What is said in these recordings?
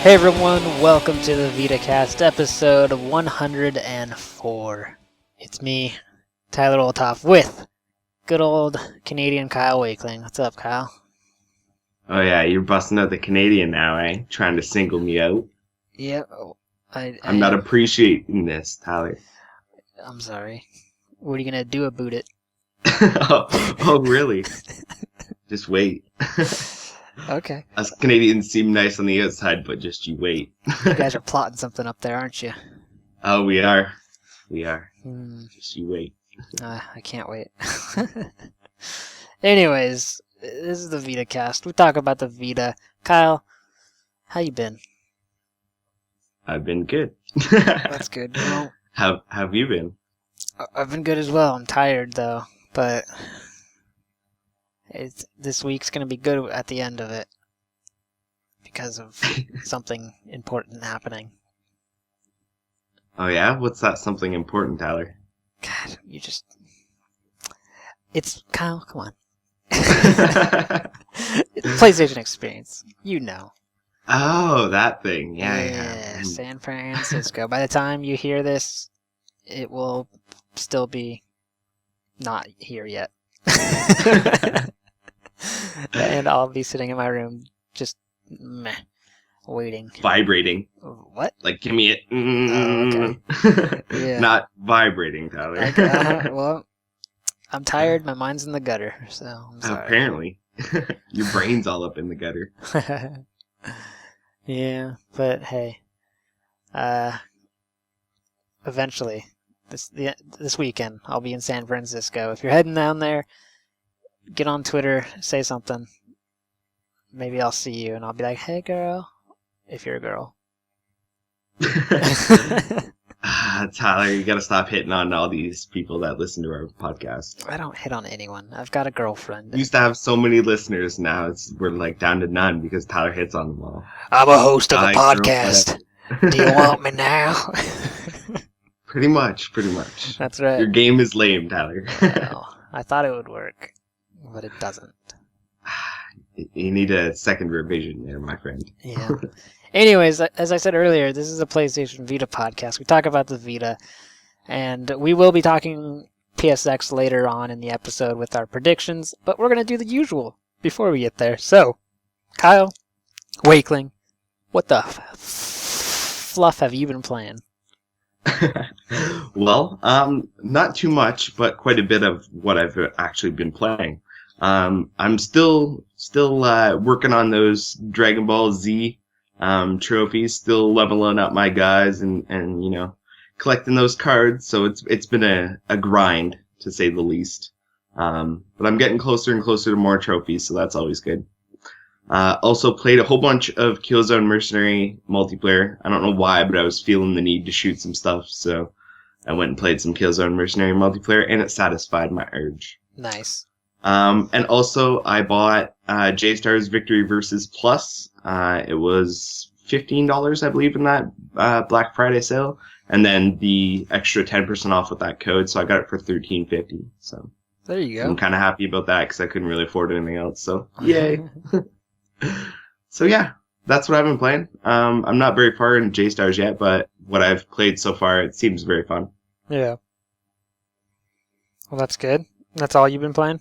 Hey everyone, welcome to the VitaCast episode 104. It's me, Tyler Oltoff, with good old Canadian Kyle Wakeling. What's up, Kyle? Oh yeah, you're busting out the Canadian now, eh? Trying to single me out. Yeah, I'm not appreciating this, Tyler. I'm sorry. What are you gonna do about it? oh, really? Just wait. Okay. Us Canadians seem nice on the outside, but just you wait. You guys are plotting something up there, aren't you? Oh, we are. We are. Just you wait. I can't wait. Anyways, this is the VitaCast. We talk about the Vita. Kyle, how you been? I've been good. That's good. Well, How have you been? I've been good as well. I'm tired though, but this week's gonna be good at the end of it because of something important happening. Oh yeah? What's that something important, Tyler? God, it's Kyle, come on. It's PlayStation experience. You know. Oh, that thing. Yeah. San Francisco. By the time you hear this, it will still be not here yet. And I'll be sitting in my room just waiting. Vibrating. What? Like, give me it. Oh, okay. Yeah. Not vibrating, Tyler. Okay, well, I'm tired. My mind's in the gutter, so I'm sorry. Apparently. Your brain's all up in the gutter. Yeah, but hey. Eventually, this weekend, I'll be in San Francisco. If you're heading down there, get on Twitter, say something. Maybe I'll see you, and I'll be like, "Hey, girl," if you're a girl. Tyler, you gotta stop hitting on all these people that listen to our podcast. I don't hit on anyone. I've got a girlfriend. We used to have so many listeners. Now we're like down to none because Tyler hits on them all. I'm a host of a podcast. Do you want me now? Pretty much. That's right. Your game is lame, Tyler. Well, I thought it would work, but it doesn't. You need a second revision there, my friend. Yeah. Anyways, as I said earlier, this is a PlayStation Vita podcast. We talk about the Vita, and we will be talking PSX later on in the episode with our predictions, but we're going to do the usual before we get there. So, Kyle, Wakeling, what the fluff have you been playing? Well, not too much, but quite a bit of what I've actually been playing. I'm still working on those Dragon Ball Z trophies, still leveling up my guys and you know, collecting those cards. So it's been a grind, to say the least. But I'm getting closer and closer to more trophies, so that's always good. Also played a whole bunch of Killzone Mercenary multiplayer. I don't know why, but I was feeling the need to shoot some stuff, so I went and played some Killzone Mercenary multiplayer, and it satisfied my urge. Nice. And also I bought J-Star's Victory Versus Plus. It was $15, I believe, in that Black Friday sale, and then the extra 10% off with that code, so I got it for $13.50. So there you go. I'm kind of happy about that because I couldn't really afford anything else. So yay! So yeah, that's what I've been playing. I'm not very far in J-Stars yet, but what I've played so far, it seems very fun. Yeah. Well, that's good. That's all you've been playing?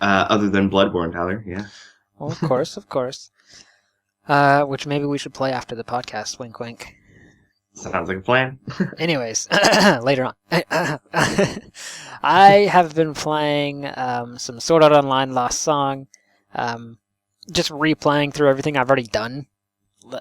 Other than Bloodborne, Tyler, yeah. Well, of course. Which maybe we should play after the podcast, wink wink. Sounds like a plan. Anyways, later on. I have been playing some Sword Art Online Lost Song, just replaying through everything I've already done.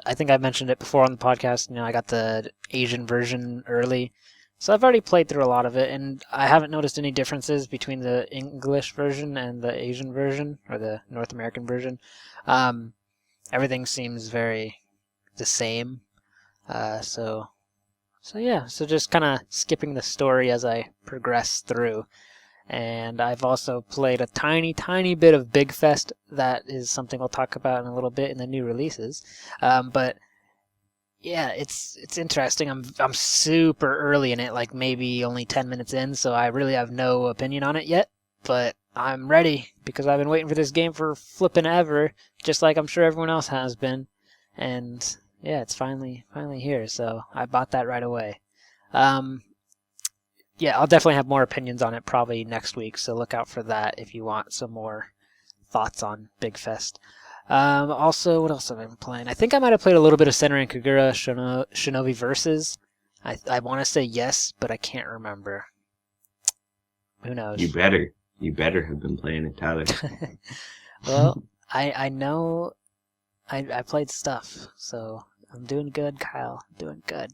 I think I mentioned it before on the podcast, you know, I got the Asian version early. So I've already played through a lot of it, and I haven't noticed any differences between the English version and the Asian version, or the North American version. Everything seems very the same. So just kind of skipping the story as I progress through. And I've also played a tiny bit of Big Fest. That is something we'll talk about in a little bit in the new releases. But yeah, it's interesting. I'm super early in it, like maybe only 10 minutes in, so I really have no opinion on it yet. But I'm ready because I've been waiting for this game for flipping ever, just like I'm sure everyone else has been. and yeah, it's finally here. So I bought that right away. Yeah, I'll definitely have more opinions on it probably next week. So look out for that if you want some more thoughts on Big Fest. Also, what else have I been playing? I think I might have played a little bit of Senran Kagura Shinobi Versus. I want to say yes, but I can't remember. Who knows? You better have been playing it, Tyler. Well, I know I played stuff, so I'm doing good, Kyle. Doing good.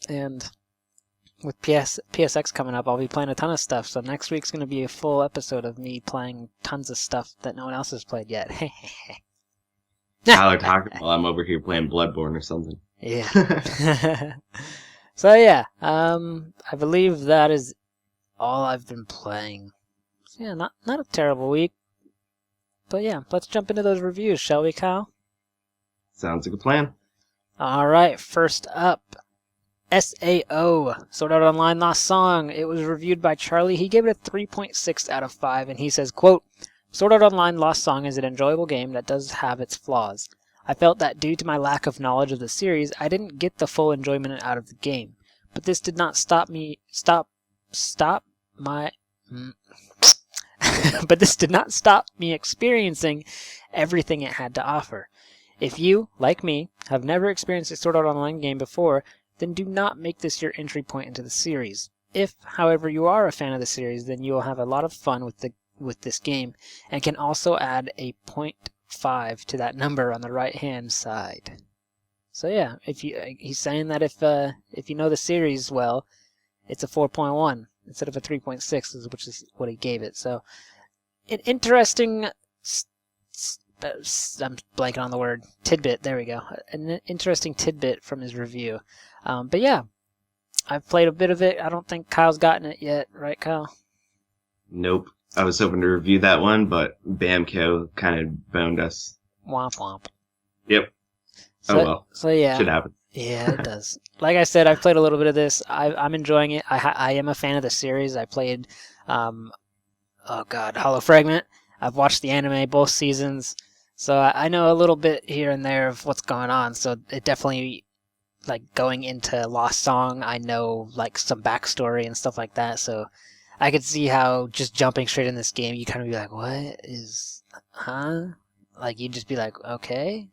And with PSX coming up, I'll be playing a ton of stuff, so next week's going to be a full episode of me playing tons of stuff that no one else has played yet. Tyler talking while I'm over here playing Bloodborne or something. Yeah. So yeah, I believe that is all I've been playing. So yeah, not a terrible week. But yeah, let's jump into those reviews, shall we, Kyle? Sounds like a plan. All right, first up, SAO, Sword Art Online Lost Song. It was reviewed by Charlie. He gave it a 3.6 out of 5, and he says, quote, Sword Art Online Lost Song is an enjoyable game that does have its flaws. I felt that due to my lack of knowledge of the series, I didn't get the full enjoyment out of the game. But this did not stop me experiencing everything it had to offer. If you, like me, have never experienced a Sword Art Online game before, then do not make this your entry point into the series. If, however, you are a fan of the series, then you will have a lot of fun with this game, and can also add a 0.5 to that number on the right-hand side. So yeah, he's saying that if you know the series well, it's a 4.1 instead of a 3.6, which is what he gave it. So an interesting, I'm blanking on the word, tidbit, there we go. An interesting tidbit from his review. But yeah, I've played a bit of it. I don't think Kyle's gotten it yet, right, Kyle? Nope. I was hoping to review that one, but Bamco kind of boned us. Womp womp. Yep. So, oh well. So yeah. Should happen. Yeah, it does. Like I said, I've played a little bit of this. I'm enjoying it. I am a fan of the series. I played, Hollow Fragment. I've watched the anime both seasons, so I know a little bit here and there of what's going on. So it definitely, like, going into Lost Song, I know, like, some backstory and stuff like that. So I could see how just jumping straight in this game, you kind of be like, what is, huh? Like, you'd just be like, okay.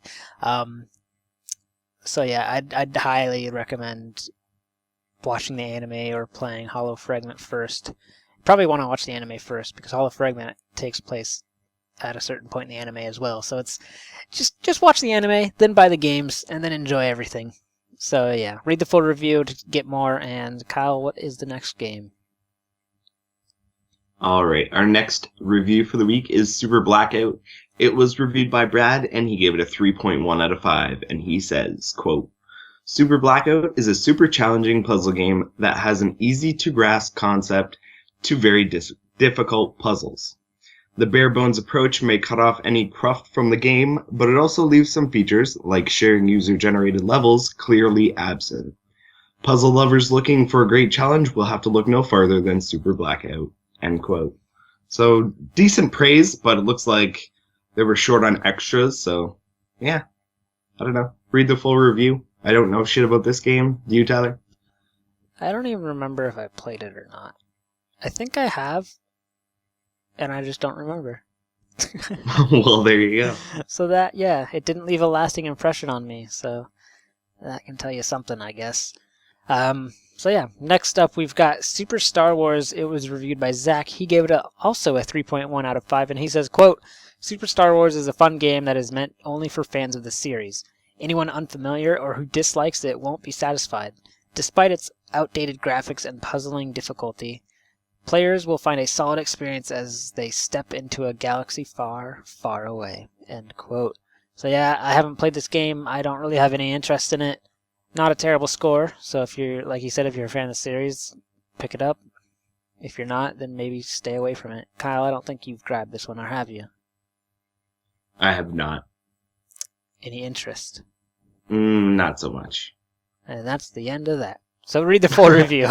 So yeah, I'd highly recommend watching the anime or playing Hollow Fragment first. Probably want to watch the anime first, because Hollow Fragment takes place at a certain point in the anime as well. So it's just watch the anime, then buy the games, and then enjoy everything. So yeah, read the full review to get more. And Kyle, what is the next game? All right, our next review for the week is Super Blackout. It was reviewed by Brad, and he gave it a 3.1 out of 5, and he says, quote, Super Blackout is a super challenging puzzle game that has an easy-to-grasp concept to very difficult puzzles. The bare-bones approach may cut off any cruft from the game, but it also leaves some features, like sharing user-generated levels, clearly absent. Puzzle lovers looking for a great challenge will have to look no farther than Super Blackout, end quote. So, decent praise, but it looks like they were short on extras, so yeah, I don't know. Read the full review. I don't know shit about this game. Do you, Tyler? I don't even remember if I played it or not. I think I have, and I just don't remember. Well, there you go. So that, yeah, it didn't leave a lasting impression on me, so that can tell you something, I guess. So yeah, next up we've got Super Star Wars. It was reviewed by Zach. He gave it also a 3.1 out of 5, and he says, quote, Super Star Wars is a fun game that is meant only for fans of the series. Anyone unfamiliar or who dislikes it won't be satisfied. Despite its outdated graphics and puzzling difficulty, players will find a solid experience as they step into a galaxy far, far away. End quote. So yeah, I haven't played this game. I don't really have any interest in it. Not a terrible score, so if you're, like you said, if you're a fan of the series, pick it up. If you're not, then maybe stay away from it. Kyle, I don't think you've grabbed this one, or have you? I have not. Any interest? Not so much. And that's the end of that. So read the full review.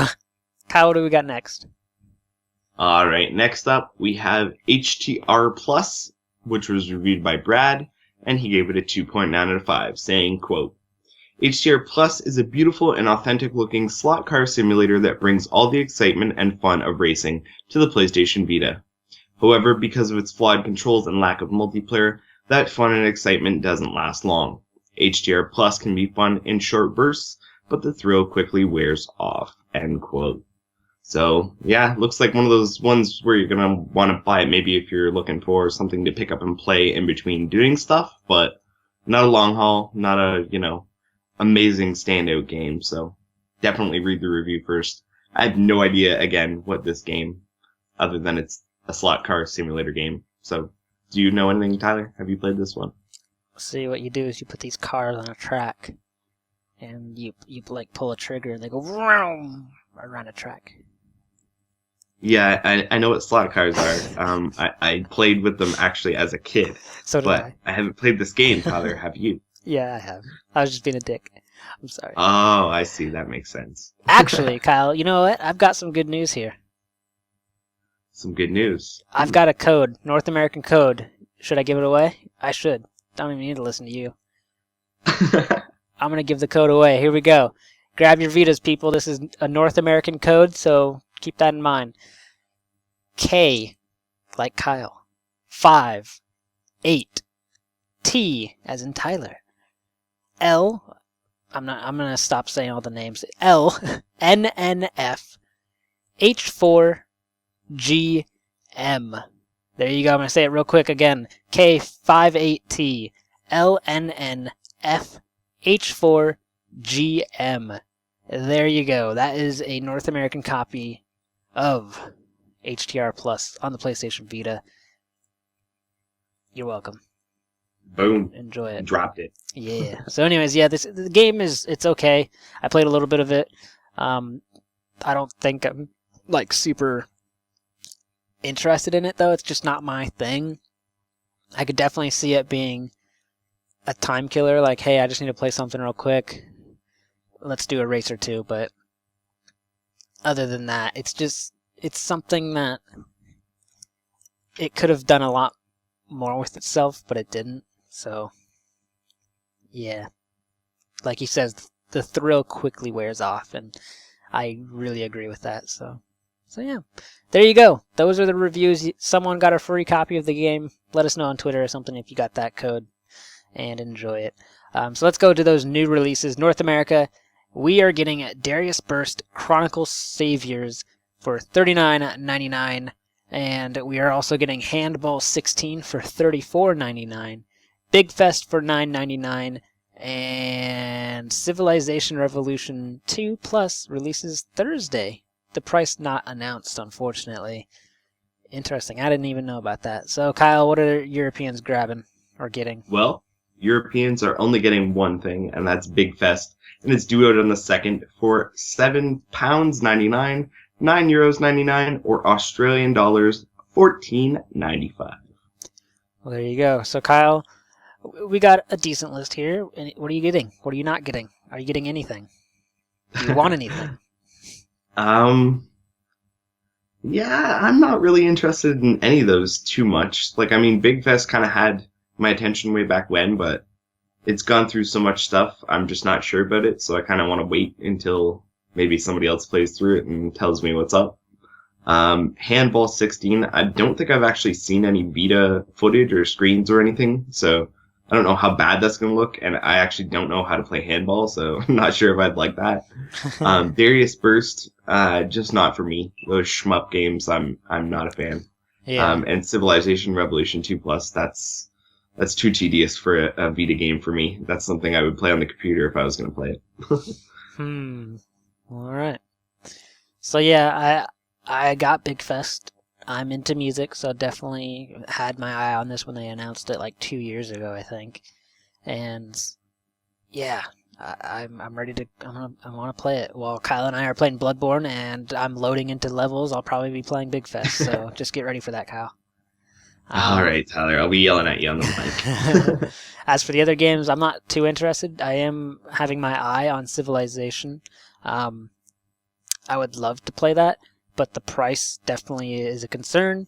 Kyle, what do we got next? Alright, next up we have HTR Plus, which was reviewed by Brad, and he gave it a 2.9 out of 5, saying, quote, HDR Plus is a beautiful and authentic-looking slot car simulator that brings all the excitement and fun of racing to the PlayStation Vita. However, because of its flawed controls and lack of multiplayer, that fun and excitement doesn't last long. HDR Plus can be fun in short bursts, but the thrill quickly wears off, end quote. So, yeah, looks like one of those ones where you're going to want to buy it maybe if you're looking for something to pick up and play in between doing stuff, but not a long haul, not a, amazing standout game, so definitely read the review first. I have no idea, again, what this game, other than it's a slot car simulator game. So, do you know anything, Tyler? Have you played this one? See, what you do is you put these cars on a track, and you like pull a trigger, and they go vroom around a track. Yeah, I know what slot cars are. I played with them actually as a kid. So did I. I haven't played this game, Tyler. Have you? Yeah, I have. I was just being a dick. I'm sorry. Oh, I see. That makes sense. Actually, Kyle, you know what? I've got some good news here. Some good news. I've got a code, North American code. Should I give it away? I should. Don't even need to listen to you. I'm going to give the code away. Here we go. Grab your Vitas, people. This is a North American code, so keep that in mind. K, like Kyle. 5, 8, T, as in Tyler. L, I'm gonna stop saying all the names. L, NNF, H4, G, M. There you go. I'm gonna say it real quick again. K58T, LNNF, H4, GM. There you go. That is a North American copy of HDR Plus on the PlayStation Vita. You're welcome. Boom. Enjoy it. Dropped it. Yeah. So anyways, yeah, the game it's okay. I played a little bit of it. I don't think I'm like super interested in it though. It's just not my thing. I could definitely see it being a time killer, like, hey, I just need to play something real quick. Let's do a race or two, but other than that, it's something that it could have done a lot more with itself, but it didn't. So, yeah. Like he says, the thrill quickly wears off, and I really agree with that. So yeah. There you go. Those are the reviews. Someone got a free copy of the game. Let us know on Twitter or something if you got that code, and enjoy it. So let's go to those new releases. North America, we are getting Darius Burst Chronicle Saviors for $39.99, and we are also getting Handball 16 for $34.99, Big Fest for $9.99, and Civilization Revolution 2 Plus releases Thursday. The price not announced, unfortunately. Interesting. I didn't even know about that. So, Kyle, what are Europeans grabbing or getting? Well, Europeans are only getting one thing, and that's Big Fest, and it's due out on the 2nd for £7.99, €9.99, or Australian dollars $14.95. Well, there you go. So, Kyle, we got a decent list here. What are you getting? What are you not getting? Are you getting anything? Do you want anything? Yeah, I'm not really interested in any of those too much. Like, I mean, Big Fest kind of had my attention way back when, but it's gone through so much stuff, I'm just not sure about it, so I kind of want to wait until maybe somebody else plays through it and tells me what's up. Handball 16, I don't think I've actually seen any Vita footage or screens or anything, so I don't know how bad that's going to look, and I actually don't know how to play handball, so I'm not sure if I'd like that. Darius Burst, just not for me. Those shmup games, I'm not a fan. Yeah. And Civilization Revolution 2 Plus, that's too tedious for a Vita game for me. That's something I would play on the computer if I was going to play it. All right. So yeah, I got Big Fest. I'm into music, so definitely had my eye on this when they announced it like 2 years ago, I think. And yeah, I'm ready to. I want to play it. While Kyle and I are playing Bloodborne, and I'm loading into levels, I'll probably be playing Big Fest. So just get ready for that, Kyle. All right, Tyler. I'll be yelling at you on the mic. As for the other games, I'm not too interested. I am having my eye on Civilization. I would love to play that, but the price definitely is a concern.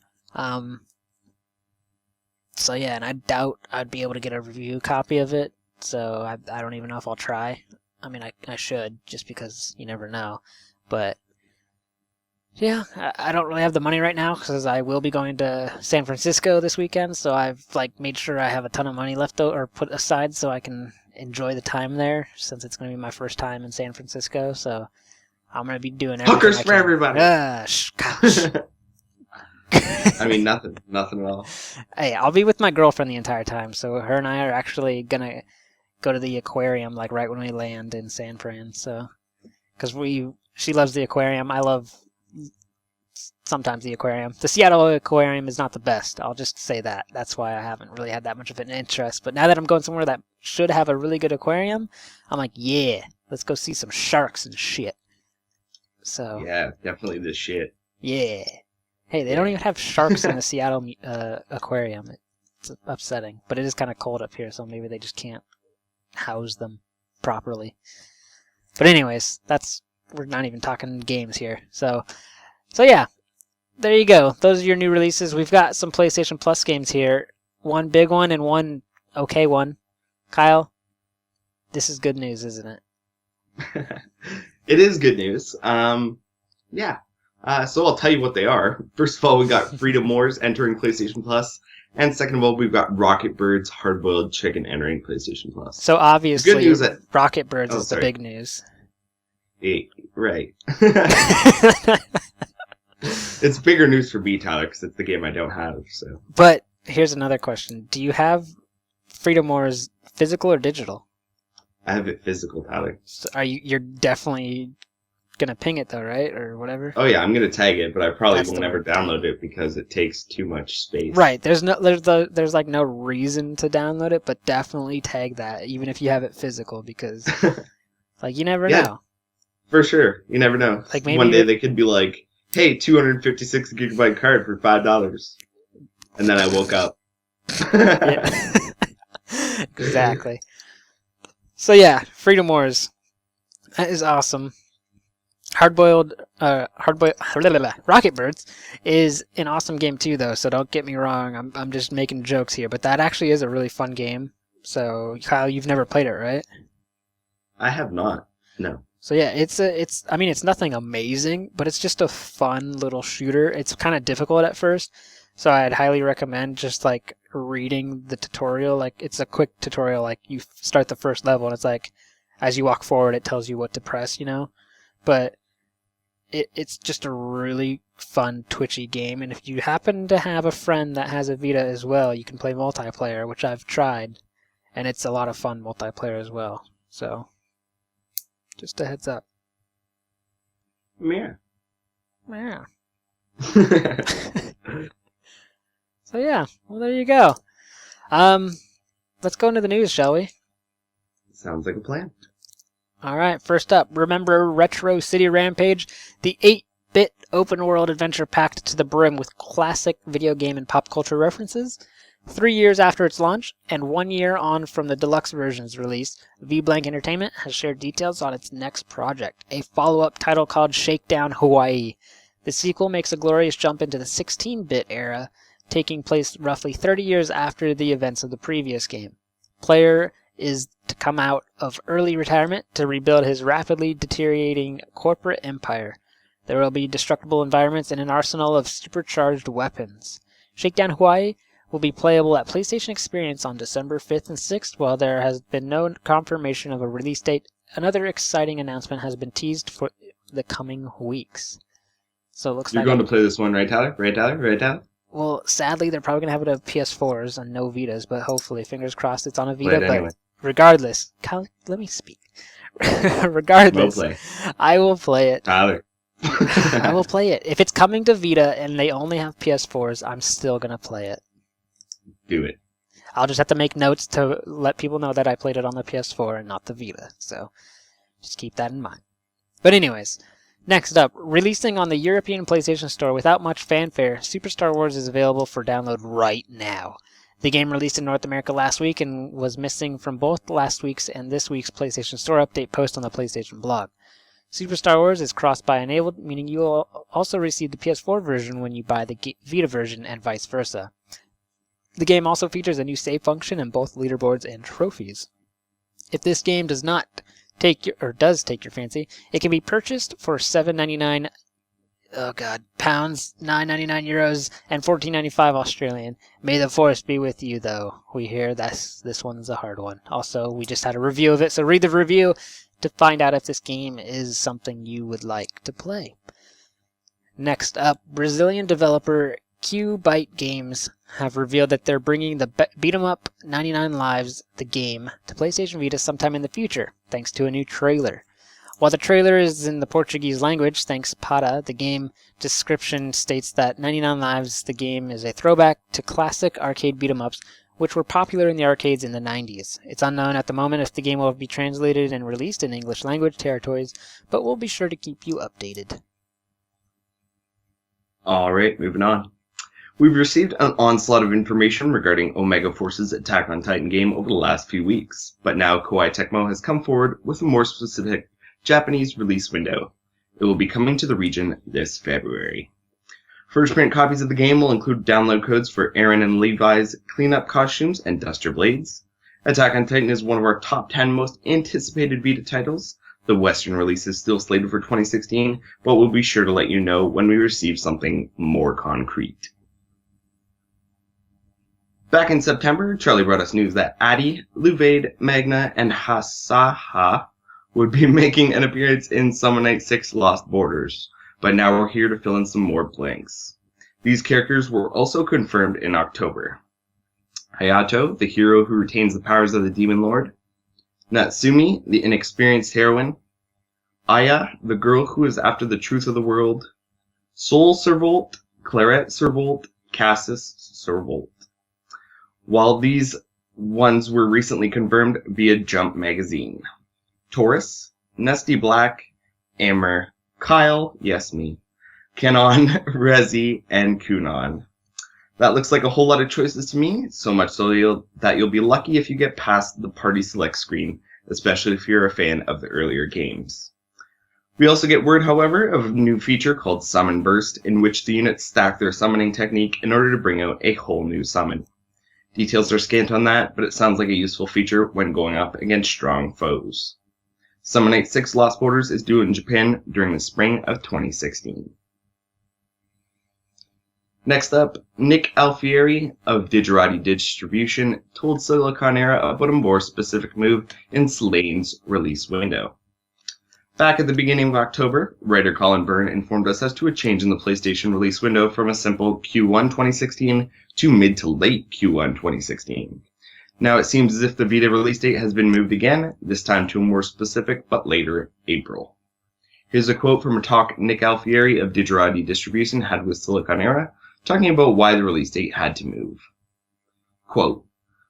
So yeah, and I doubt I'd be able to get a review copy of it. So I don't even know if I'll try. I mean, I should, just because you never know. But yeah, I don't really have the money right now because I will be going to San Francisco this weekend. So I've like made sure I have a ton of money left or put aside so I can enjoy the time there, since it's going to be my first time in San Francisco. So I'm going to be doing everything Hookers I for can. everybody. Gosh. I mean, nothing at all. Hey, I'll be with my girlfriend the entire time, so her and I are actually gonna go to the aquarium like right when we land in San Fran. So, because she loves the aquarium, I love sometimes the aquarium. The Seattle aquarium is not the best. I'll just say that. That's why I haven't really had that much of an interest. But now that I'm going somewhere that should have a really good aquarium, I'm like, yeah, let's go see some sharks and shit. So Yeah, definitely the shit. yeah. Hey, they don't even have sharks in the Seattle aquarium. It's upsetting. But it is kind of cold up here, so maybe they just can't house them properly. But anyways, we're not even talking games here. So yeah, there you go. Those are your new releases. We've got some PlayStation Plus games here. One big one and one okay one. Kyle, this is good news, isn't it? It is good news. Yeah. So I'll tell you what they are. First of all, we got Freedom Wars entering PlayStation Plus. And second of all, we've got Rocket Bird's Hard-Boiled Chicken entering PlayStation Plus. So obviously, good news that Rocket Birds is the big news. Right. It's bigger news for me, Tyler, because it's the game I don't have. So. But here's another question. Do you have Freedom Wars physical or digital? I have it physical, Tyler. So you're definitely gonna ping it though, right? Or whatever? Oh yeah, I'm gonna tag it, but I probably won't ever download it because it takes too much space. Right. There's like no reason to download it, but definitely tag that, even if you have it physical, because like you never know. For sure. You never know. Like maybe one day they could be like, hey, 256 gigabyte card for $5. And then I woke up. Exactly. So yeah, Freedom Wars. That is awesome. Hard-boiled Rocket Birds is an awesome game too, though. So don't get me wrong. I'm just making jokes here, but that actually is a really fun game. So Kyle, you've never played it, right? I have not. No. So yeah, I mean, it's nothing amazing, but it's just a fun little shooter. It's kind of difficult at first, so I'd highly recommend just like reading the tutorial. Like it's a quick tutorial. Like you start the first level, and it's like as you walk forward, it tells you what to press, you know. But it's just a really fun, twitchy game. And if you happen to have a friend that has a Vita as well, you can play multiplayer, which I've tried, and it's a lot of fun multiplayer as well. So. Just a heads up. Yeah. Yeah. So yeah, well there you go. Let's go into the news, shall we? Sounds like a plan. Alright, first up, remember Retro City Rampage? The 8-bit open world adventure packed to the brim with classic video game and pop culture references? 3 years after its launch, and 1 year on from the deluxe version's release, V-Blank Entertainment has shared details on its next project, a follow-up title called Shakedown Hawaii. The sequel makes a glorious jump into the 16-bit era, taking place roughly 30 years after the events of the previous game. Player is to come out of early retirement to rebuild his rapidly deteriorating corporate empire. There will be destructible environments and an arsenal of supercharged weapons. Shakedown Hawaii will be playable at PlayStation Experience on December 5th and 6th, while there has been no confirmation of a release date. Another exciting announcement has been teased for the coming weeks. So it looks You're like going to play this one, right, Tyler? Right, Tyler? Right, Tyler? Well, sadly, they're probably going to have it on PS4s and no Vitas, but hopefully, fingers crossed, it's on a Vita. Right, anyway. But regardless, Kyle, let me speak. Regardless, We'll play. I will play it. Tyler. I will play it. If it's coming to Vita and they only have PS4s, I'm still going to play it. Do it. I'll just have to make notes to let people know that I played it on the PS4 and not the Vita. So just keep that in mind. But anyways, next up, releasing on the European PlayStation Store without much fanfare, Super Star Wars is available for download right now. The game released in North America last week and was missing from both last week's and this week's PlayStation Store update post on the PlayStation blog. Super Star Wars is cross-buy enabled, meaning you will also receive the PS4 version when you buy the Vita version and vice versa. The game also features a new save function in both leaderboards and trophies. If this game does not take your fancy, it can be purchased for £7.99 pounds, €9.99 euros, and €14.95 Australian. May the force be with you, though. We hear this one's a hard one. Also, we just had a review of it, so read the review to find out if this game is something you would like to play. Next up, Brazilian developer Q-Byte Games have revealed that they're bringing the Beat 'em Up 99 Lives, the game, to PlayStation Vita sometime in the future, thanks to a new trailer. While the trailer is in the Portuguese language, thanks Para, the game description states that 99 Lives, the game, is a throwback to classic arcade beat 'em ups, which were popular in the arcades in the 90s. It's unknown at the moment if the game will be translated and released in English language territories, but we'll be sure to keep you updated. Alright, moving on. We've received an onslaught of information regarding Omega Force's Attack on Titan game over the last few weeks, but now Koei Tecmo has come forward with a more specific Japanese release window. It will be coming to the region this February. First print copies of the game will include download codes for Aaron and Levi's cleanup costumes and duster blades. Attack on Titan is one of our top 10 most anticipated Vita titles. The Western release is still slated for 2016, but we'll be sure to let you know when we receive something more concrete. Back in September, Charlie brought us news that Adi, Luvade, Magna, and Hasaha would be making an appearance in Summon Night 6 Lost Borders, but now we're here to fill in some more blanks. These characters were also confirmed in October. Hayato, the hero who retains the powers of the Demon Lord. Natsumi, the inexperienced heroine. Aya, the girl who is after the truth of the world. Sol Servolt, Claret Servolt, Cassis Servolt. While these ones were recently confirmed via Jump magazine. Taurus, Nesty Black, Amber, Kyle, yes me, Canon, Rezi, and Kunon. That looks like a whole lot of choices to me, so much so that you'll be lucky if you get past the party select screen, especially if you're a fan of the earlier games. We also get word, however, of a new feature called Summon Burst, in which the units stack their summoning technique in order to bring out a whole new summon. Details are scant on that, but it sounds like a useful feature when going up against strong foes. Summon Night 6 Lost Borders is due in Japan during the spring of 2016. Next up, Nick Alfieri of Digerati Distribution told Siliconera about a more specific move in Slane's release window. Back at the beginning of October, writer Colin Byrne informed us as to a change in the PlayStation release window from a simple Q1 2016 to mid to late Q1 2016. Now it seems as if the Vita release date has been moved again, this time to a more specific but later April. Here's a quote from a talk Nick Alfieri of Digerati Distribution had with Siliconera, talking about why the release date had to move. Quote,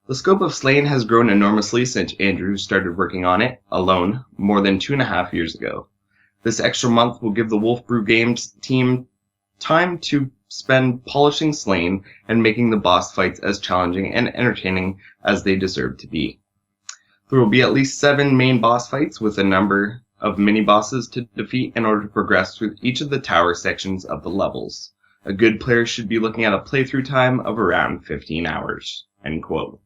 "The scope of Slane has grown enormously since Andrew started working on it, alone, more than 2.5 years ago. This extra month will give the Wolf Brew Games team time to spend polishing Slane and making the boss fights as challenging and entertaining as they deserve to be. There will be at least 7 main boss fights with a number of mini-bosses to defeat in order to progress through each of the tower sections of the levels. A good player should be looking at a playthrough time of around 15 hours. End quote.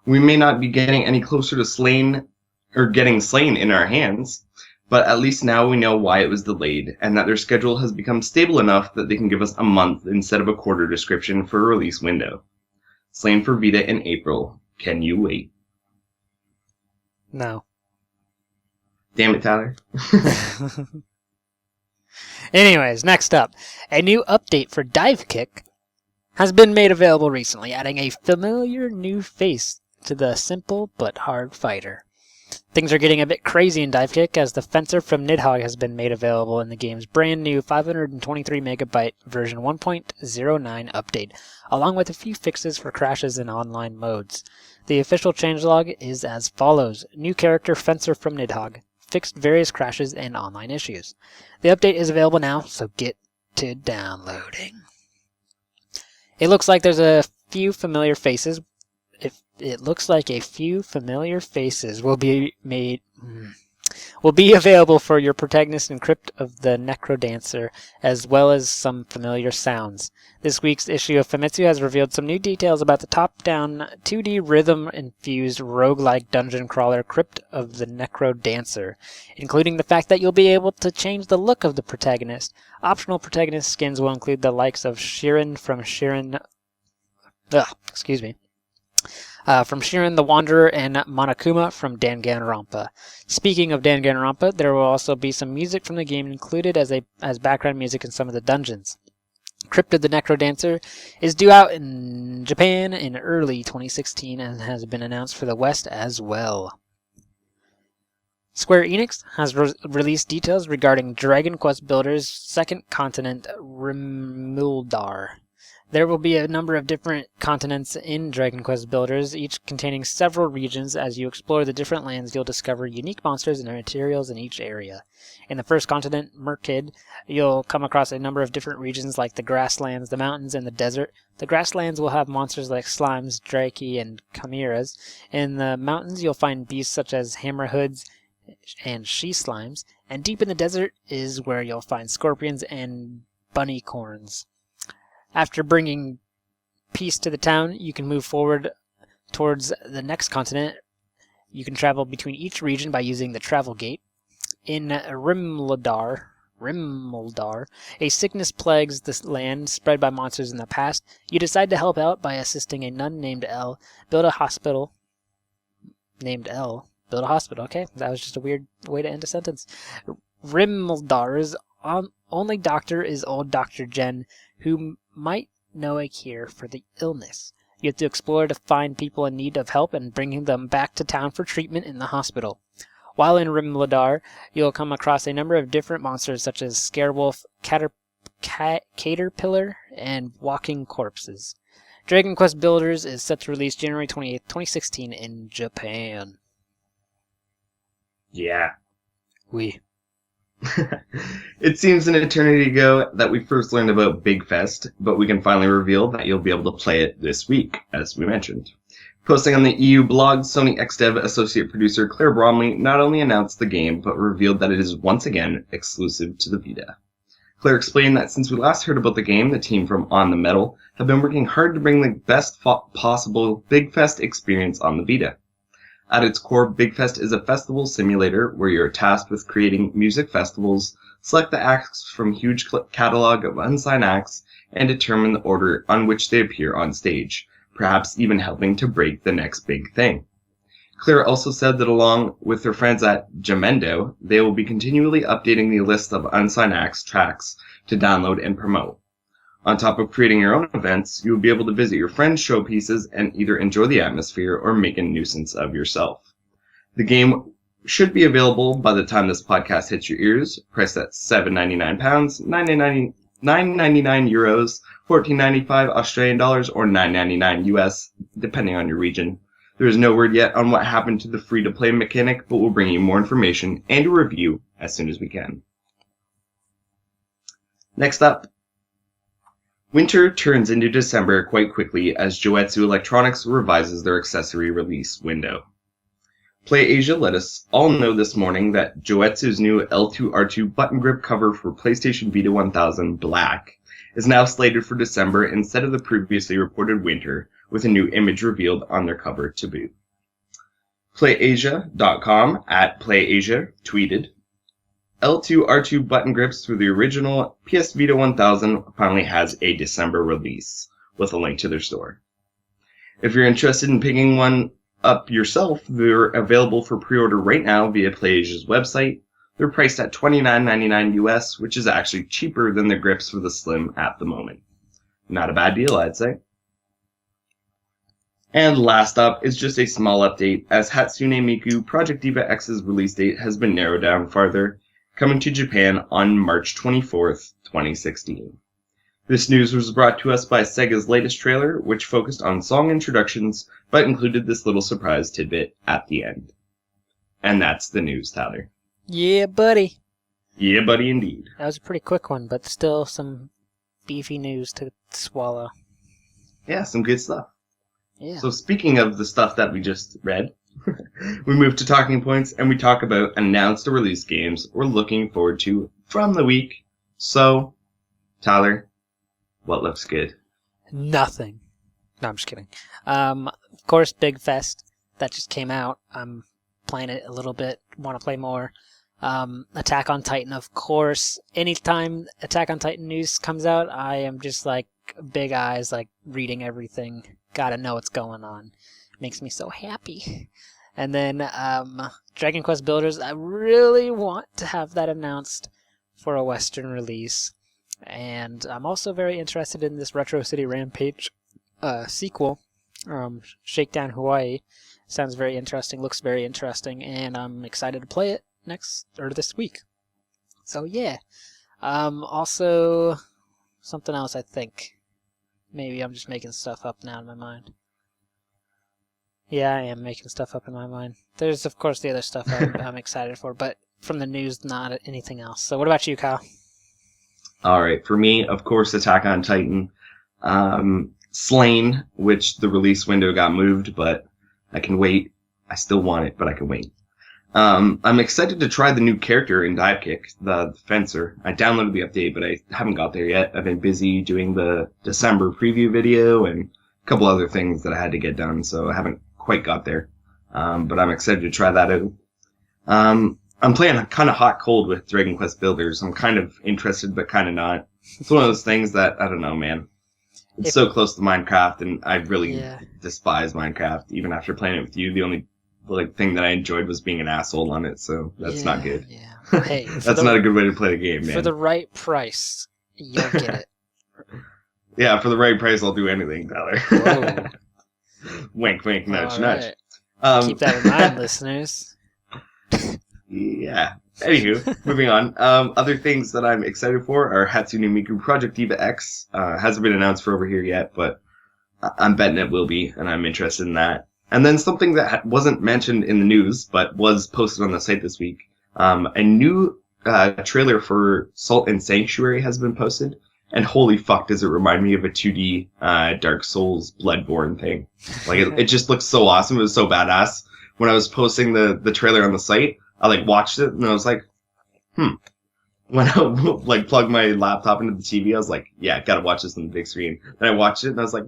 We may not be getting any closer to Slane, or getting Slane in our hands, but at least now we know why it was delayed, and that their schedule has become stable enough that they can give us a month instead of a quarter description for a release window. Slane for Vita in April. Can you wait?" No. Damn it, Tyler. Anyways, next up, a new update for Dive Kick has been made available recently, adding a familiar new face to the simple but hard fighter. Things are getting a bit crazy in Dive Kick as the Fencer from Nidhogg has been made available in the game's brand new 523 megabyte version 1.09 update, along with a few fixes for crashes in online modes. The official changelog is as follows: new character Fencer from Nidhogg, fixed various crashes and online issues. The update is available now, so get to downloading. It looks like there's a few familiar faces. It looks like a few familiar faces will be made. will be available for your protagonist in Crypt of the Necrodancer, as well as some familiar sounds. This week's issue of Famitsu has revealed some new details about the top-down, 2D rhythm-infused roguelike dungeon crawler Crypt of the Necrodancer, including the fact that you'll be able to change the look of the protagonist. Optional protagonist skins will include the likes of Shirin from Shirin... from Shirin the Wanderer and Monokuma from Danganronpa. Speaking of Danganronpa, there will also be some music from the game included as background music in some of the dungeons. Crypt of the Necrodancer is due out in Japan in early 2016 and has been announced for the West as well. Square Enix has released details regarding Dragon Quest Builder's second continent, Rimmuldar. There will be a number of different continents in Dragon Quest Builders, each containing several regions. As you explore the different lands, you'll discover unique monsters and materials in each area. In the first continent, Merkid, you'll come across a number of different regions like the grasslands, the mountains, and the desert. The grasslands will have monsters like slimes, draki, and chimeras. In the mountains, you'll find beasts such as hammerhoods and she-slimes. And deep in the desert is where you'll find scorpions and bunnycorns. After bringing peace to the town, you can move forward towards the next continent. You can travel between each region by using the travel gate. In Rimmuldar, a sickness plagues this land, spread by monsters in the past. You decide to help out by assisting a nun named Elle build a hospital. Okay, that was just a weird way to end a sentence. Rimmuldar's only doctor is old Dr. Jen, who might know a cure for the illness. You have to explore to find people in need of help and bring them back to town for treatment in the hospital. While in Rimmuldar, you'll come across a number of different monsters such as Scarewolf, Caterpillar, and Walking Corpses. Dragon Quest Builders is set to release January 28th, 2016 in Japan. Yeah. Oui. It seems an eternity ago that we first learned about Big Fest, but we can finally reveal that you'll be able to play it this week, as we mentioned. Posting on the EU blog, Sony XDev associate producer Claire Bromley not only announced the game, but revealed that it is once again exclusive to the Vita. Claire explained that since we last heard about the game, the team from On the Metal have been working hard to bring the best possible Big Fest experience on the Vita. At its core, Big Fest is a festival simulator where you're tasked with creating music festivals, select the acts from a huge catalog of unsigned acts, and determine the order on which they appear on stage, perhaps even helping to break the next big thing. Claire also said that along with their friends at Jamendo, they will be continually updating the list of unsigned acts tracks to download and promote. On top of creating your own events, you will be able to visit your friends' showpieces and either enjoy the atmosphere or make a nuisance of yourself. The game should be available by the time this podcast hits your ears, priced at £7.99, €9.99, €14.95 Australian dollars, or $9.99 US, depending on your region. There is no word yet on what happened to the free-to-play mechanic, but we'll bring you more information and a review as soon as we can. Next up, winter turns into December quite quickly as Joetsu Electronics revises their accessory release window. PlayAsia let us all know this morning that Joetsu's new L2R2 button grip cover for PlayStation Vita 1000 Black is now slated for December instead of the previously reported winter, with a new image revealed on their cover to boot. PlayAsia.com at PlayAsia tweeted, L2R2 button grips for the original PS Vita 1000 finally has a December release, with a link to their store. If you're interested in picking one up yourself, they're available for pre-order right now via PlayAsia's website. They're priced at $29.99 US, which is actually cheaper than the grips for the Slim at the moment. Not a bad deal, I'd say. And last up is just a small update, as Hatsune Miku Project Diva X's release date has been narrowed down farther, coming to Japan on March 24th, 2016. This news was brought to us by Sega's latest trailer, which focused on song introductions, but included this little surprise tidbit at the end. And that's the news, Tyler. Yeah, buddy. Yeah, buddy, indeed. That was a pretty quick one, but still some beefy news to swallow. Yeah, some good stuff. Yeah. So speaking of the stuff that we just read, we move to talking points, and we talk about announced or released games we're looking forward to from the week. So, Tyler, what looks good? Nothing. No, I'm just kidding. Of course, Big Fest. That just came out. I'm playing it a little bit. Want to play more. Attack on Titan, of course. Anytime Attack on Titan news comes out, I am just like big eyes, like reading everything. Gotta know what's going on. Makes me so happy. And then Dragon Quest Builders, I really want to have that announced for a Western release. And I'm also very interested in this Retro City Rampage sequel, Shakedown Hawaii. Sounds very interesting, looks very interesting, and I'm excited to play it this week. So yeah. Also, something else I think. Maybe I'm just making stuff up now in my mind. Yeah, I am making stuff up in my mind. There's, of course, the other stuff I'm excited for, but from the news, not anything else. So what about you, Kyle? All right, for me, of course, Attack on Titan. Slain, which the release window got moved, but I can wait. I still want it, but I can wait. I'm excited to try the new character in Dive Kick, the Fencer. I downloaded the update, but I haven't got there yet. I've been busy doing the December preview video and a couple other things that I had to get done, so I haven't quite got there. But I'm excited to try that out. I'm playing kind of hot-cold with Dragon Quest Builders. I'm kind of interested, but kind of not. It's one of those things that, I don't know, man. It's so close to Minecraft, and I really despise Minecraft. Even after playing it with you, the only thing that I enjoyed was being an asshole on it, so that's not good. Yeah. Hey, that's not a good way to play the game, man. For the right price, you'll get it. Yeah, for the right price, I'll do anything, Tyler. Whoa. Wink, wink, nudge, All nudge. Right. Keep that in mind, listeners. Yeah. Anywho, moving on. Other things that I'm excited for are Hatsune Miku Project Diva X. Hasn't been announced for over here yet, but I'm betting it will be, and I'm interested in that. And then something that wasn't mentioned in the news, but was posted on the site this week. A new trailer for Salt and Sanctuary has been posted, and holy fuck does it remind me of a 2D Dark Souls Bloodborne thing. Like, it just looks so awesome. It was so badass. When I was posting the trailer on the site, I watched it and I was like, When I plugged my laptop into the TV, I was like, yeah, gotta watch this on the big screen. Then I watched it and I was like,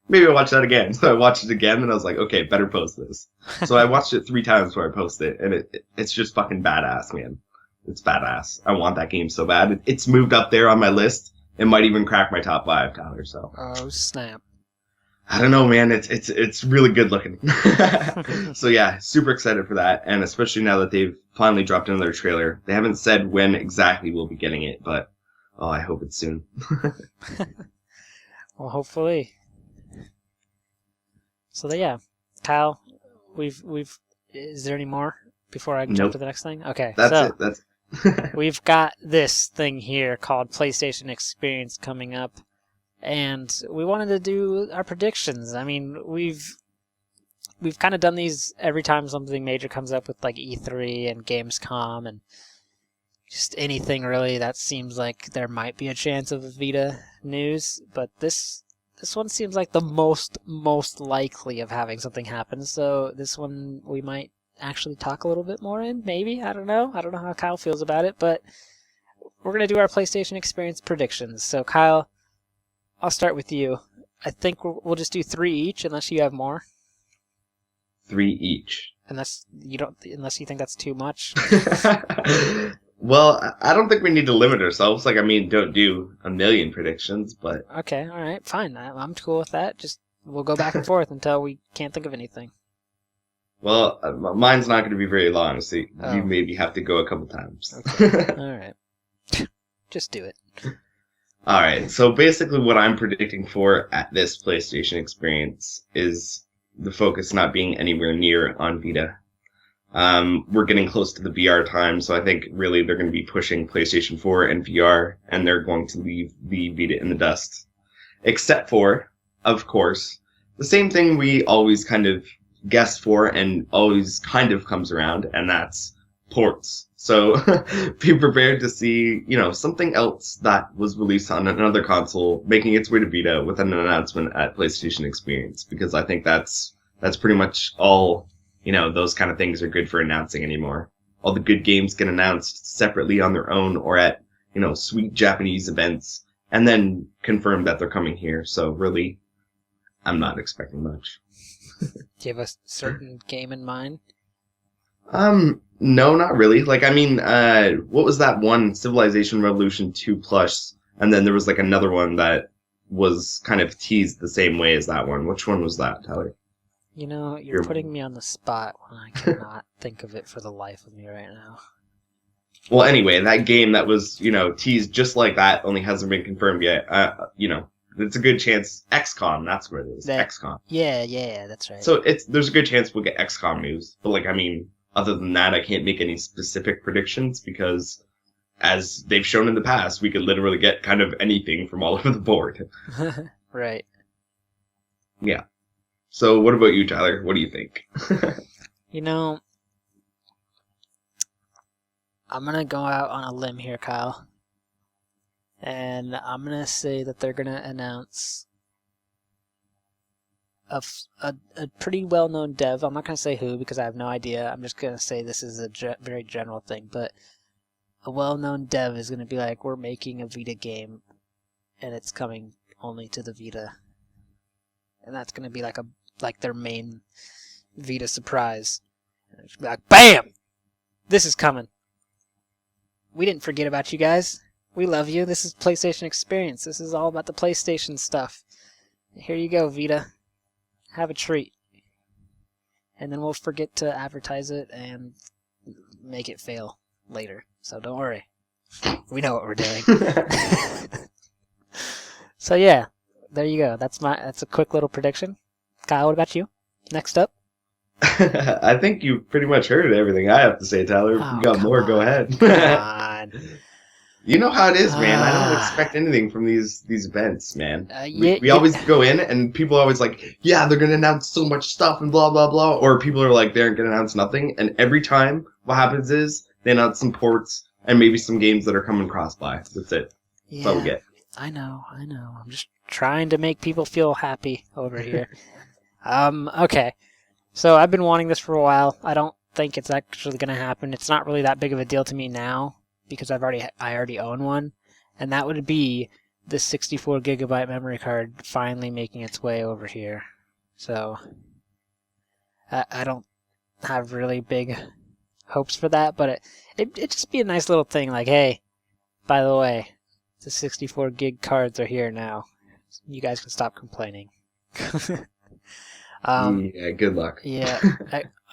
maybe I'll watch that again. So I watched it again and I was like, okay, better post this. So I watched it 3 times before I posted it, and it's just fucking badass, man. It's badass. I want that game so bad. It's moved up there on my list. It might even crack my top 5, Tyler, so. Oh, snap. I don't know, man. It's really good looking. So yeah, super excited for that, and especially now that they've finally dropped another trailer. They haven't said when exactly we'll be getting it, but I hope it's soon. Well, hopefully. So yeah, Kyle, we've. Is there any more before I jump to the next thing? Okay, that's it. We've got this thing here called PlayStation Experience coming up. And we wanted to do our predictions. I mean, we've kind of done these every time something major comes up with E3 and Gamescom and just anything really that seems like there might be a chance of a Vita news. But this one seems like the most likely of having something happen. So this one we might actually talk a little bit more in, maybe. I don't know. I don't know how Kyle feels about it, but we're going to do our PlayStation Experience predictions. So Kyle, I'll start with you. I think we'll just do 3 each, unless you have more. 3 each. Unless you think that's too much. Well, I don't think we need to limit ourselves. Don't do a million predictions, but okay, all right, fine. I'm cool with that. Just we'll go back and forth until we can't think of anything. Well, mine's not going to be very long, so you maybe have to go a couple times. Okay. All right. Just do it. All right, so basically what I'm predicting for at this PlayStation Experience is the focus not being anywhere near on Vita. We're getting close to the VR time, so I think really they're going to be pushing PlayStation 4 and VR, and they're going to leave the Vita in the dust. Except for, of course, the same thing we always kind of guess for and always kind of comes around, and that's ports. So be prepared to see, something else that was released on another console making its way to Vita with an announcement at PlayStation Experience, because I think that's pretty much all those kind of things are good for announcing anymore. All the good games get announced separately on their own or at, sweet Japanese events and then confirm that they're coming here. So really, I'm not expecting much. Do you have a certain game in mind? No, not really. Like, what was that one? Civilization Revolution 2 Plus, and then there was like another one that was kind of teased the same way as that one. Which one was that, Tyler? You're putting me on the spot when I cannot think of it for the life of me right now. Well, anyway, that game that was, teased just like that only hasn't been confirmed yet. It's a good chance. XCOM, that's what it is. XCOM. Yeah, that's right. So there's a good chance we'll get XCOM news. But other than that, I can't make any specific predictions because, as they've shown in the past, we could literally get kind of anything from all over the board. Right. Yeah. So what about you, Tyler? What do you think? I'm going to go out on a limb here, Kyle. And I'm going to say that they're going to announce a pretty well-known dev. I'm not going to say who because I have no idea. I'm just going to say this is a very general thing. But a well-known dev is going to be like, we're making a Vita game, and it's coming only to the Vita. And that's going to be like their main Vita surprise. And it's be like, BAM! This is coming. We didn't forget about you guys. We love you. This is PlayStation Experience. This is all about the PlayStation stuff. Here you go, Vita. Have a treat. And then we'll forget to advertise it and make it fail later. So don't worry. We know what we're doing. So yeah, there you go. That's a quick little prediction. Kyle, what about you? Next up? I think you pretty much heard everything I have to say, Tyler. If you got more, go ahead. Come on. You know how it is, man. I don't expect anything from these events, man. We always go in, and people are always like, yeah, they're going to announce so much stuff and blah, blah, blah. Or people are like, they're going to announce nothing. And every time, what happens is they announce some ports and maybe some games that are coming cross-buy. That's it. That's all we get. I know. I'm just trying to make people feel happy over here. Okay. So I've been wanting this for a while. I don't think it's actually going to happen. It's not really that big of a deal to me now because I already own one, and that would be the 64 gigabyte memory card finally making its way over here. So I don't have really big hopes for that, but it'd just be a nice little thing. Like, hey, by the way, the 64 gig cards are here now. You guys can stop complaining. Yeah, good luck. Yeah,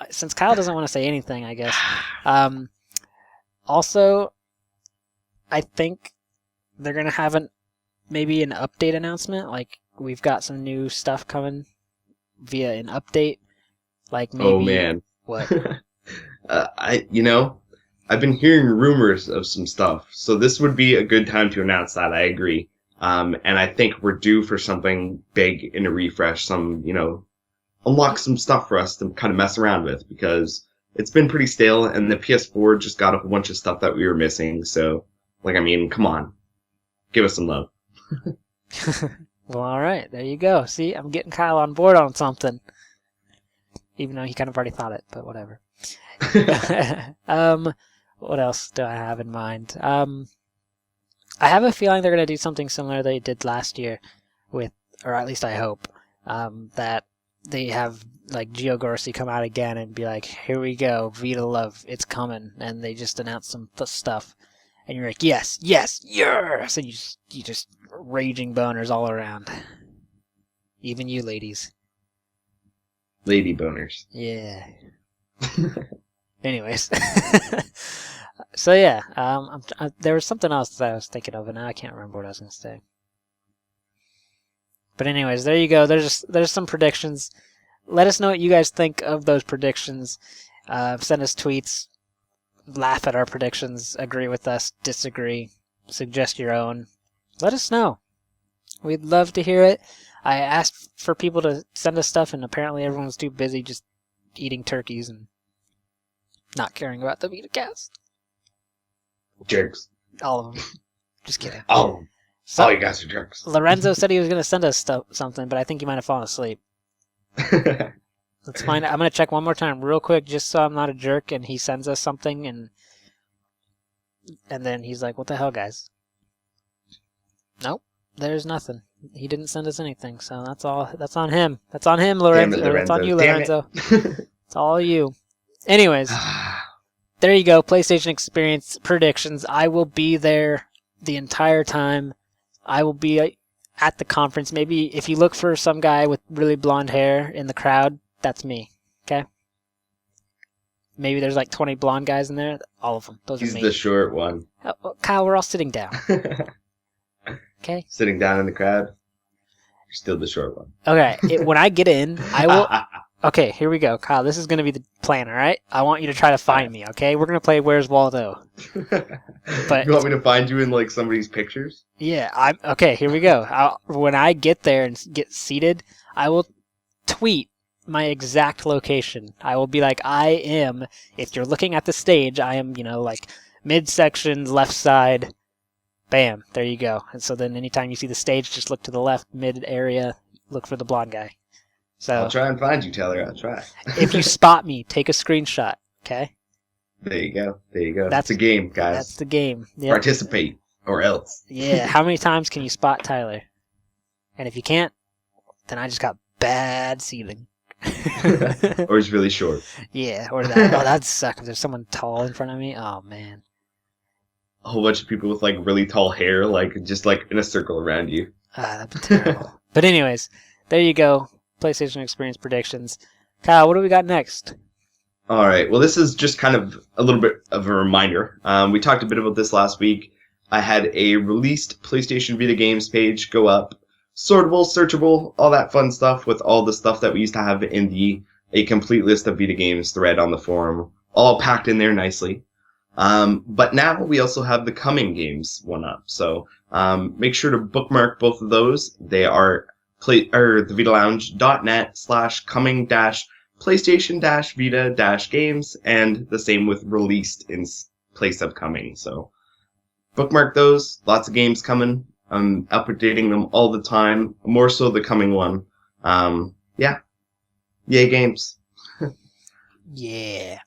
since Kyle doesn't want to say anything, I guess. Also, I think they're gonna have maybe an update announcement. Like we've got some new stuff coming via an update. Like maybe. Oh man. What? I've been hearing rumors of some stuff, so this would be a good time to announce that. I agree. And I think we're due for something big in a refresh. Some, unlock some stuff for us to kind of mess around with because it's been pretty stale and the PS4 just got a whole bunch of stuff that we were missing. So, come on. Give us some love. Well, all right. There you go. See, I'm getting Kyle on board on something. Even though he kind of already thought it, but whatever. What else do I have in mind? I have a feeling they're going to do something similar they did last year with, or at least I hope, that they have like Gio Gorsi come out again and be like, here we go, Vita Love, it's coming, and they just announce some stuff, and you're like, yes, and you just raging boners all around, even you ladies. Lady boners. Yeah. Anyways, so yeah, there was something else that I was thinking of, and now I can't remember what I was going to say. But anyways, there you go. There's some predictions. Let us know what you guys think of those predictions. Send us tweets. Laugh at our predictions. Agree with us. Disagree. Suggest your own. Let us know. We'd love to hear it. I asked for people to send us stuff, and apparently everyone's too busy just eating turkeys and not caring about the VitaCast. Jerks. All of them. Just kidding. All of them. So, all you guys are jerks. Lorenzo said he was going to send us something, but I think he might have fallen asleep. Let's find out. I'm going to check one more time real quick just so I'm not a jerk and he sends us something and then he's like, what the hell, guys? Nope, there's nothing. He didn't send us anything, so that's all. That's on him. That's on him, Lorenzo. Damn it, That's on you, Damn Lorenzo. it. It's all you. Anyways, there you go. PlayStation Experience predictions. I will be there the entire time. I will be at the conference. Maybe if you look for some guy with really blonde hair in the crowd, that's me. Okay? Maybe there's like 20 blonde guys in there. All of them. Those He's are me. the short one. Kyle, we're all sitting down. Okay? Sitting down in the crowd. You're still the short one. Okay. When I get in, I will... Okay, here we go. Kyle, this is going to be the plan, all right? I want you to try to find me, okay? We're going to play Where's Waldo. But you want me to find you in like somebody's pictures? Yeah, okay, here we go. When I get there and get seated, I will tweet my exact location. I will be like, if you're looking at the stage, I am, like midsection, left side, bam, there you go. And so then anytime you see the stage, just look to the left, mid area, look for the blonde guy. So I'll try and find you, Taylor. I'll try. If you spot me, take a screenshot, okay? There you go. That's the game, guys. That's the game. Yep. Participate, or else. Yeah, how many times can you spot Tyler? And if you can't, then I just got bad seating. Or he's really short. Yeah, or that. Oh, that'd suck if there's someone tall in front of me. Oh, man. A whole bunch of people with like really tall hair, like just like in a circle around you. That'd be terrible. But anyways, there you go. PlayStation Experience predictions. Kyle, what do we got next? All right. Well, this is just kind of a little bit of a reminder. We talked a bit about this last week. I had a released PlayStation Vita games page go up. Sortable, searchable, all that fun stuff with all the stuff that we used to have in a complete list of Vita games thread on the forum, all packed in there nicely. But now we also have the coming games one up. So make sure to bookmark both of those. They are the VitaLounge.net/coming-PlayStation-Vita-games, and the same with released in place of coming. So bookmark those. Lots of games coming. I'm updating them all the time. More so the coming one. Yeah. Yay games. Yeah.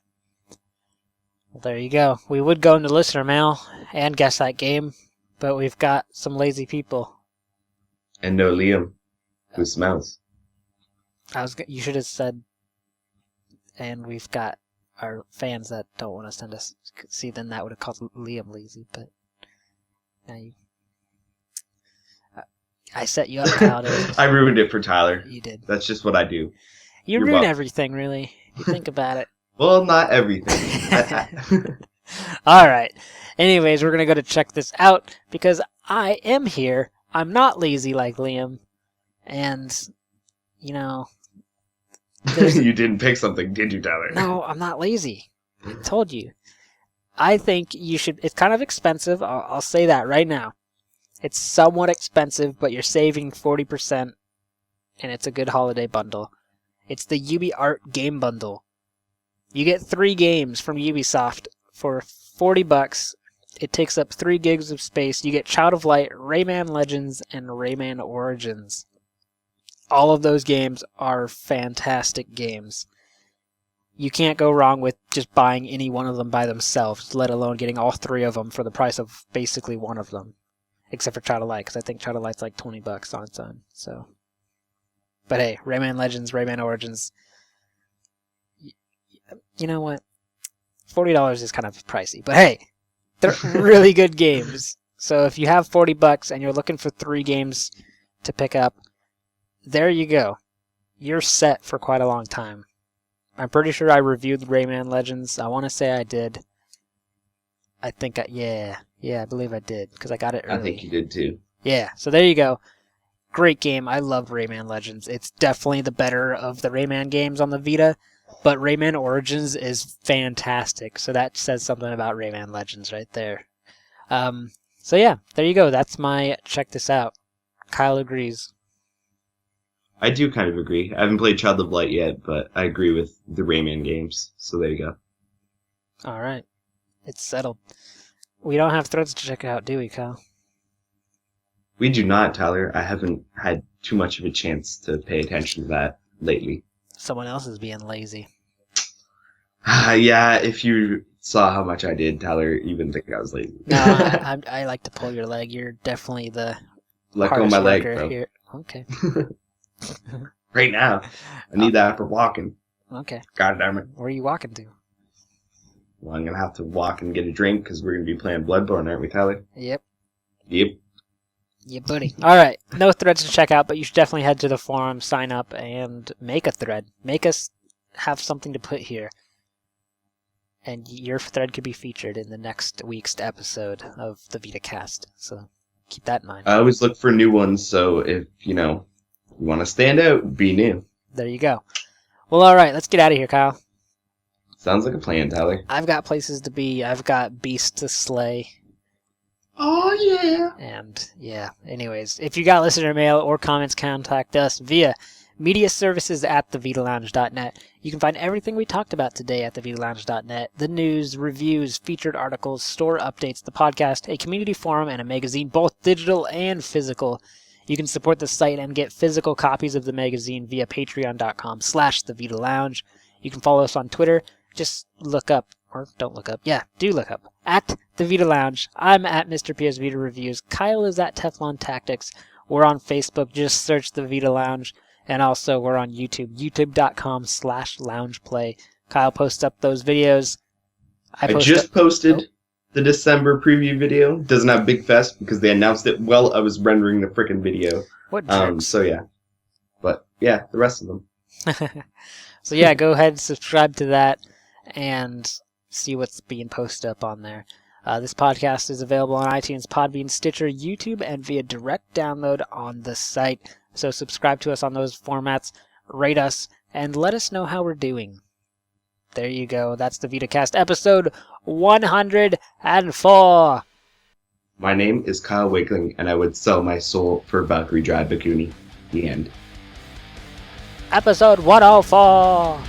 Well, there you go. We would go into listener mail and guess that game, but we've got some lazy people. And no Liam, who smells. You should have said, and we've got our fans that don't want to send us. See, then that would have called Liam lazy, but now you. I set you up, Kyle. I ruined it for Tyler. You did. That's just what I do. You ruin everything, really. You think about it. Well, not everything. All right. Anyways, we're going to go to check this out because I am here. I'm not lazy like Liam. And, you didn't pick something, did you, Tyler? No, I'm not lazy. I told you. I think you should. It's kind of expensive. I'll say that right now. It's somewhat expensive, but you're saving 40%, and it's a good holiday bundle. It's the UbiArt Game Bundle. You get 3 games from Ubisoft for $40. It takes up 3 gigs of space. You get Child of Light, Rayman Legends, and Rayman Origins. All of those games are fantastic games. You can't go wrong with just buying any one of them by themselves, let alone getting all 3 of them for the price of basically one of them. Except for Child of Light, because I think Child of Light's like $20 on its own. So, but hey, Rayman Legends, Rayman Origins. You know what? $40 is kind of pricey, but hey, they're really good games. So if you have $40 and you're looking for 3 games to pick up, there you go. You're set for quite a long time. I'm pretty sure I reviewed Rayman Legends. I want to say I did. I think I believe I did, because I got it early. I think you did too. Yeah, so there you go. Great game. I love Rayman Legends. It's definitely the better of the Rayman games on the Vita, but Rayman Origins is fantastic, so that says something about Rayman Legends right there. So yeah, there you go. That's my check this out. Kyle agrees. I do kind of agree. I haven't played Child of Light yet, but I agree with the Rayman games, so there you go. All right. It's settled. We don't have threads to check out, do we, Kyle? We do not, Tyler. I haven't had too much of a chance to pay attention to that lately. Someone else is being lazy. Yeah, if you saw how much I did, Tyler, you wouldn't think I was lazy. No, I like to pull your leg. You're definitely the Let go of hardest my leg, worker bro. here. Okay. Right now. I need that for walking. Okay. God damn it. Where are you walking to? Well, I'm going to have to walk and get a drink because we're going to be playing Bloodborne, aren't we, Tyler? Yep. Yep. Yeah, buddy. All right. No threads to check out, but you should definitely head to the forum, sign up, and make a thread. Make us have something to put here. And your thread could be featured in the next week's episode of the VitaCast. So keep that in mind. I always look for new ones, so if, you want to stand out, be new. There you go. Well, all right. Let's get out of here, Kyle. Sounds like a plan, Tyler. I've got places to be. I've got beasts to slay. Oh, yeah. And, yeah. Anyways, if you got listener mail or comments, contact us via mediaservices@thevitalounge.net. You can find everything we talked about today at thevitalounge.net. The news, reviews, featured articles, store updates, the podcast, a community forum, and a magazine, both digital and physical. You can support the site and get physical copies of the magazine via patreon.com/thevitalounge. You can follow us on Twitter. Just look up, or don't look up. Yeah, do look up. At the Vita Lounge. I'm at Mr. PSVita Reviews. Kyle is at Teflon Tactics. We're on Facebook. Just search the Vita Lounge. And also, we're on YouTube. YouTube.com/loungeplay. Kyle posts up those videos. I just posted the December preview video. Doesn't have Big Fest because they announced it while I was rendering the frickin' video. What jerks. So, yeah. But, yeah, the rest of them. So, yeah, go ahead and subscribe to that and see what's being posted up on there. This podcast is available on iTunes, Podbean, Stitcher, YouTube, and via direct download on the site. So subscribe to us on those formats, rate us, and let us know how we're doing. There you go. That's the VitaCast episode 104. My name is Kyle Wakeling, and I would sell my soul for Valkyrie Drive Bakuni. The end. Episode 104.